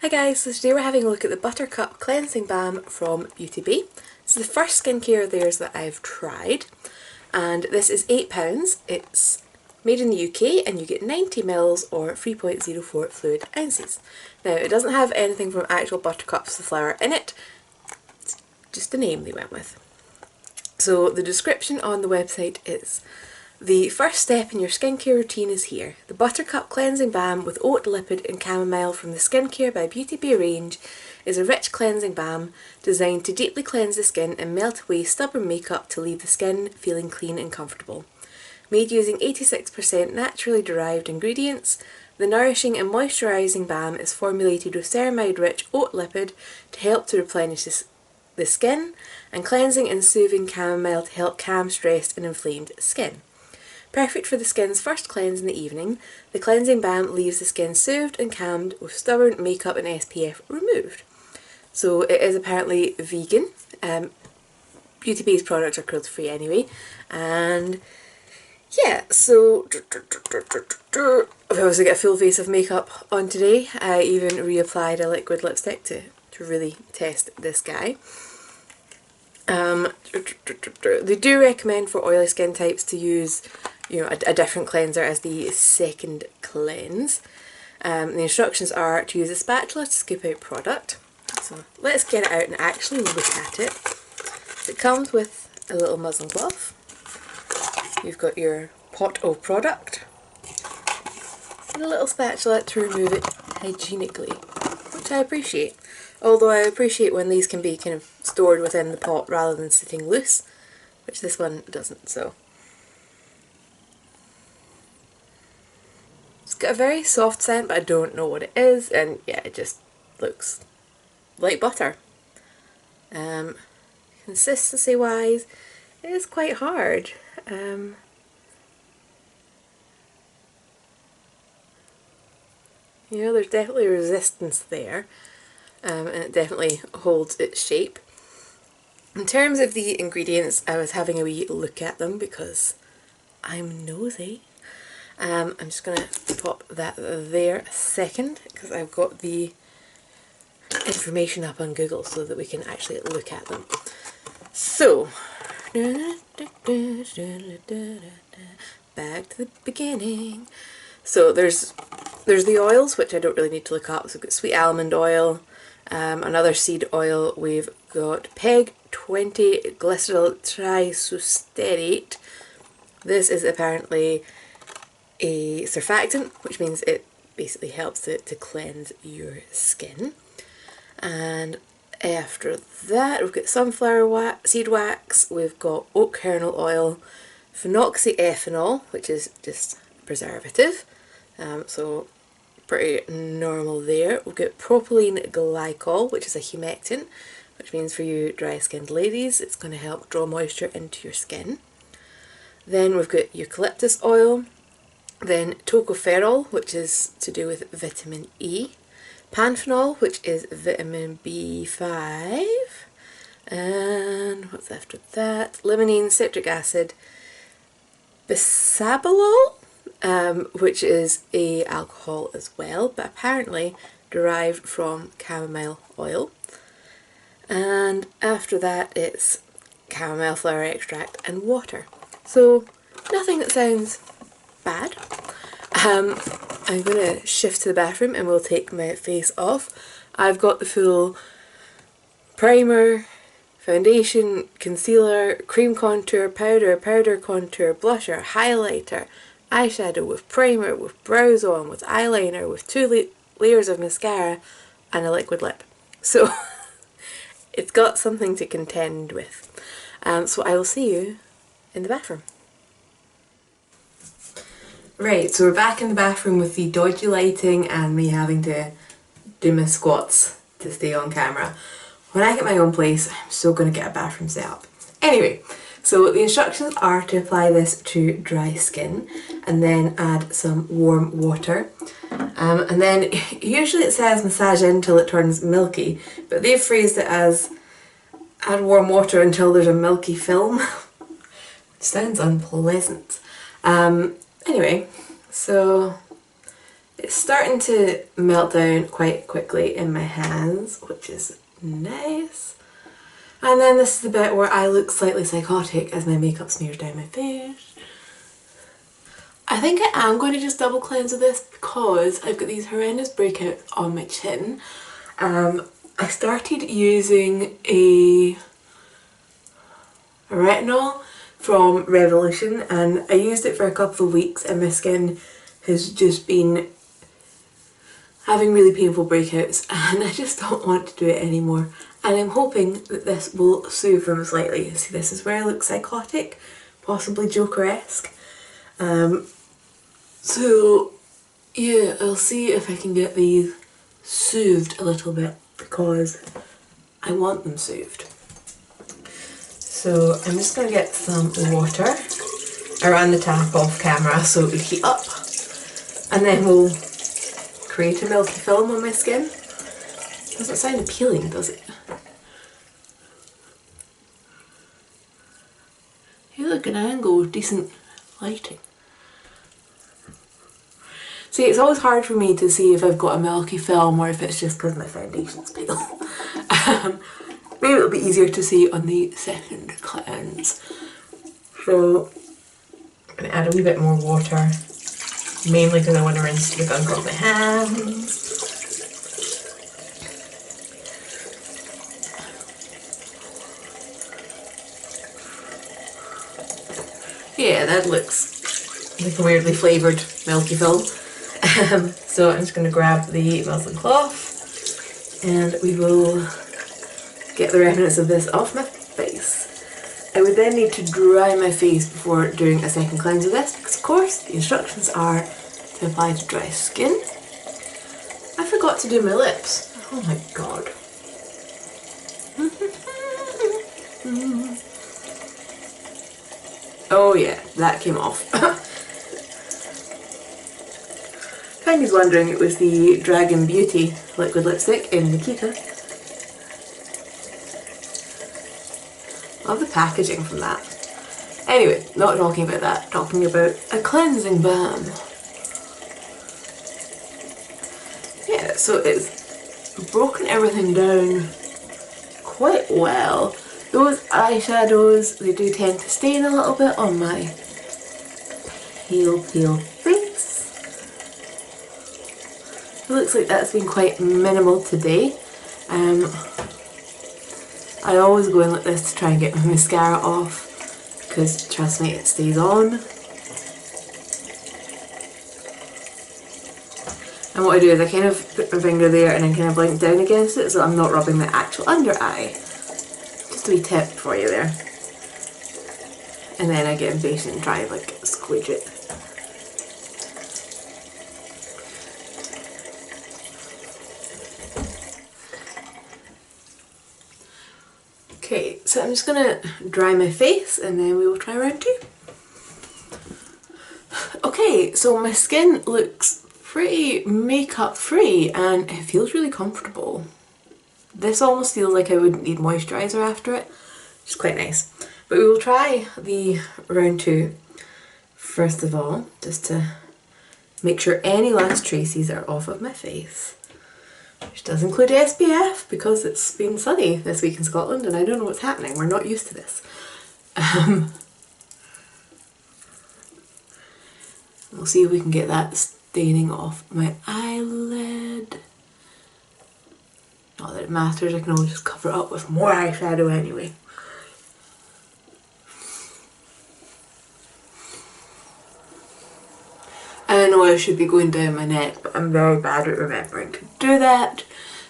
Hi guys, so today we're having a look at the Buttercup Cleansing Balm from Beauty Bay. This is the first skincare of theirs that I've tried, and this is £8. It's made in the UK and you get 90ml or 3.04 fluid ounces. Now it doesn't have anything from actual Buttercups the flower in it, it's just the name they went with. So the description on the website is: the first step in your skincare routine is here. The Buttercup Cleansing Balm with Oat Lipid and Chamomile from the Skincare by Beauty Bay range is a rich cleansing balm designed to deeply cleanse the skin and melt away stubborn makeup to leave the skin feeling clean and comfortable. Made using 86% naturally derived ingredients, the nourishing and moisturising balm is formulated with ceramide-rich oat lipid to help to replenish the skin, and cleansing and soothing chamomile to help calm stressed and inflamed skin. Perfect for the skin's first cleanse in the evening, the cleansing balm leaves the skin soothed and calmed with stubborn makeup and SPF removed. So it is apparently vegan. Beauty Bay's products are cruelty free anyway, and yeah, so I've obviously got a full face of makeup on today. I even reapplied a liquid lipstick to really test this guy. They do recommend for oily skin types to use, a different cleanser as the second cleanse. The instructions are to use a spatula to scoop out product. So let's get it out and actually look at it. It comes with a little muslin glove. You've got your pot of product and a little spatula to remove it hygienically, which I appreciate. Although I appreciate when these can be kind of stored within the pot rather than sitting loose, which this one doesn't, so. It's got a very soft scent, but I don't know what it is, and yeah, it just looks like butter. Consistency wise, it is quite hard. There's definitely resistance there. And it definitely holds its shape. In terms of the ingredients, I was having a wee look at them because I'm nosy. I'm just going to pop that there a second because I've got the information up on Google so that we can actually look at them. So, back to the beginning. So there's the oils, which I don't really need to look up. So we've got sweet almond oil, another seed oil. We've got PEG 20 glyceryl trisulfurate. This is apparently a surfactant, which means it basically helps to cleanse your skin. And after that, we've got sunflower seed wax. We've got oat kernel oil, phenoxyethanol, which is just a preservative. So pretty normal there. We've got propylene glycol, which is a humectant, which means for you dry skinned ladies it's going to help draw moisture into your skin. Then we've got eucalyptus oil, then tocopherol, which is to do with vitamin E, panthenol, which is vitamin B5, and what's after that? Limonene, citric acid, bisabolol, which is a alcohol as well, but apparently derived from chamomile oil. And after that it's chamomile flower extract and water. So nothing that sounds bad. I'm going to shift to the bathroom and we'll take my face off. I've got the full primer, foundation, concealer, cream contour, powder contour, blusher, highlighter, eyeshadow with primer, with brows on, with eyeliner, with 2 layers of mascara and a liquid lip. So it's got something to contend with. So I will see you in the bathroom. Right, so we're back in the bathroom with the dodgy lighting and me having to do my squats to stay on camera. When I get my own place, I'm still going to get a bathroom set up. Anyway, so the instructions are to apply this to dry skin and then add some warm water. And then usually it says massage in until it turns milky, but they've phrased it as add warm water until there's a milky film, which sounds unpleasant. Anyway, so It's starting to melt down quite quickly in my hands, which is nice. And then this is the bit where I look slightly psychotic as my makeup smears down my face. I think I am going to just double cleanse with this because I've got these horrendous breakouts on my chin. I started using a retinol from Revolution and I used it for a couple of weeks and my skin has just been having really painful breakouts and I just don't want to do it anymore. And I'm hoping that this will soothe them slightly. See, this is where I look psychotic, possibly Joker-esque. So yeah, I'll see if I can get these soothed a little bit because I want them soothed. So I'm just going to get some water. I ran the tap off camera so it would heat up and then we'll create a milky film on my skin. Doesn't sound appealing, does it? Hey look, an angle with decent lighting. See, it's always hard for me to see if I've got a milky film or if it's just because my foundation's pale. Maybe it'll be easier to see on the second cleanse. So I'm going to add a wee bit more water, mainly because I want to rinse the gunk off my hands. Yeah, that looks like a weirdly flavoured milky film. So I'm just going to grab the muslin cloth and we will get the remnants of this off my face. I would then need to dry my face before doing a second cleanse of this because of course the instructions are to apply to dry skin. I forgot to do my lips. Oh my god. Oh yeah, that came off. If anyone's wondering, it was the Dragon Beauty liquid lipstick in Nikita. Love the packaging from that. Anyway, not talking about that, talking about a cleansing balm. Yeah, so it's broken everything down quite well. Those eyeshadows, they do tend to stain a little bit on my pale face. It looks like that's been quite minimal today. I always go in like this to try and get my mascara off because trust me, it stays on. And what I do is I kind of put my finger there and then kind of blink down against it so I'm not rubbing the actual under eye. Just a wee tip for you there. And then I get impatient and try and like squidge it. Okay, so I'm just gonna dry my face and then we will try round two. Okay, so my skin looks pretty makeup free and it feels really comfortable. This almost feels like I wouldn't need moisturiser after it, which is quite nice. But we will try the round two first of all, just to make sure any last traces are off of my face. Which does include SPF because it's been sunny this week in Scotland and I don't know what's happening, we're not used to this. We'll see if we can get that staining off my eyelid. Not that it matters, I can always just cover it up with more eyeshadow anyway. I know I should be going down my neck, but I'm very bad at remembering to do that.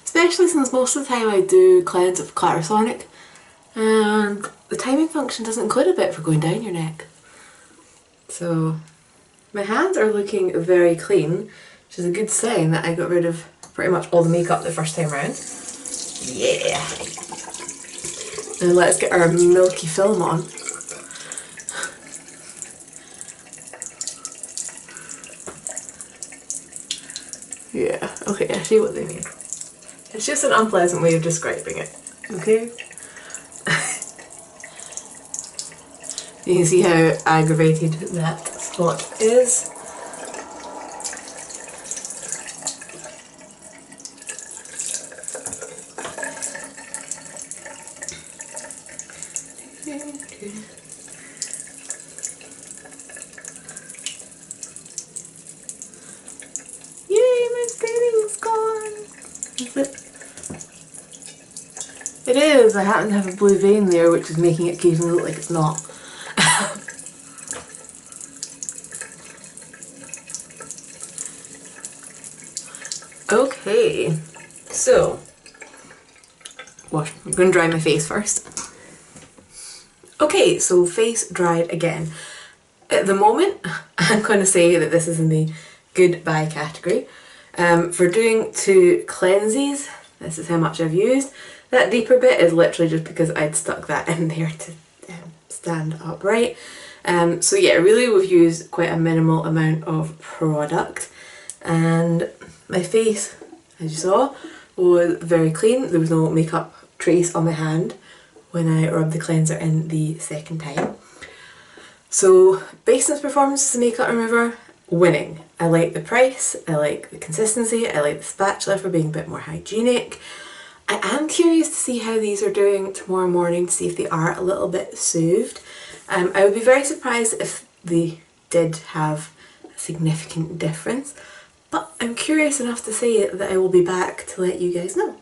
Especially since most of the time I do cleanse with Clarisonic and the timing function doesn't include a bit for going down your neck. So my hands are looking very clean, which is a good sign that I got rid of pretty much all the makeup the first time round. Yeah! And let's get our milky film on. Yeah, okay, I see what they mean. It's just an unpleasant way of describing it, okay? You can see how aggravated that spot is. It is. I happen to have a blue vein there, which is making it occasionally look like it's not. Okay, so I'm going to dry my face first. Okay, so face dried again. At the moment, I'm going to say that this is in the goodbye category. For doing 2 cleanses, this is how much I've used. That deeper bit is literally just because I'd stuck that in there to stand upright. So yeah, really we've used quite a minimal amount of product, and my face, as you saw, was very clean. There was no makeup trace on my hand when I rubbed the cleanser in the second time. So based on its performance as a makeup remover, winning. I like the price, I like the consistency, I like the spatula for being a bit more hygienic. I am curious to see how these are doing tomorrow morning, to see if they are a little bit soothed. I would be very surprised if they did have a significant difference, but I'm curious enough to say that I will be back to let you guys know.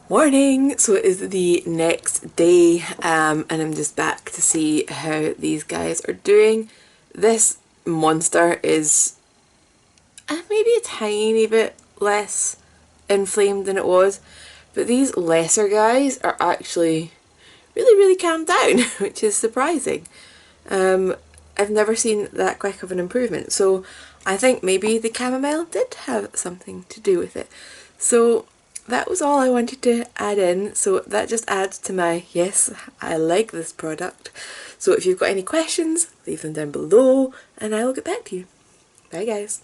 Morning! So it is the next day, and I'm just back to see how these guys are doing. This monster is maybe a tiny bit less inflamed than it was, but these lesser guys are actually really calmed down, which is surprising. I've never seen that quick of an improvement, so I think maybe the chamomile did have something to do with it. So that was all I wanted to add in, so that just adds to my yes, I like this product. So if you've got any questions, leave them down below and I will get back to you. Bye guys.